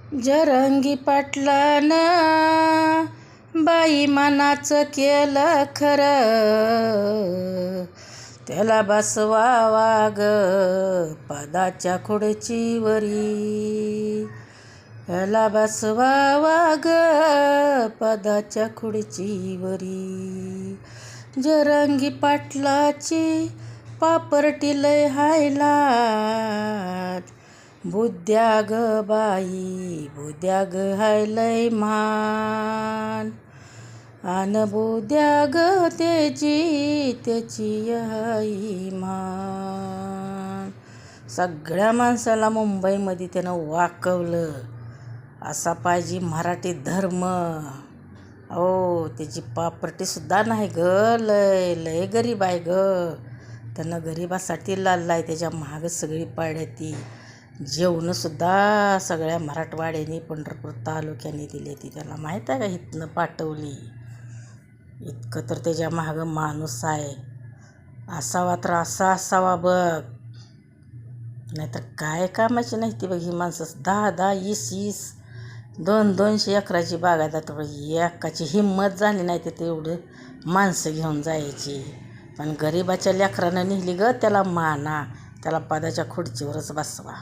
जरंगी पाटलानं बाई मनाचं केलं खरं, त्याला बसवावा ग पदाच्या खुर्चीवरी, त्याला बसवावा ग पदाच्या खुर्चीवरी. जरंगी पाटलाची पापरटी लय हायलात, बुद्ध्या ग बाई बुद्ध्या ग हाय लय मान, आन बुद्ध्या ग त्याची हाय मान. सगळ्या माणसाला मुंबईमध्ये त्यानं वाकवलं. असा पाहिजे मराठी धर्म. हो, त्याची पापरटीसुद्धा नाही ग, लय लय गरीब आहे ग. त्यानं गरिबासाठी लाललाय, त्याच्या मागं सगळी पाड्याती. जेवणंसुद्धा सगळ्या मराठवाड्याने पंढरपूर तालुक्याने दिली ती. त्याला माहीत आहे का इथनं पाठवली. इतकं तर त्याच्या मागं माणूस आहे. असावा तर असा असावा बघ, नाहीतर काय कामाची नाही ती बघ. ही माणसं 10-10, 20-20, 200-200 एकराची बागायत. एकाची हिंमत झाली नाही तर तेवढं माणसं घेऊन जायची. पण गरिबाच्या लेकरानं नेली ग त्याला माना, त्याला पदाच्या खुर्चीवरच बसवा.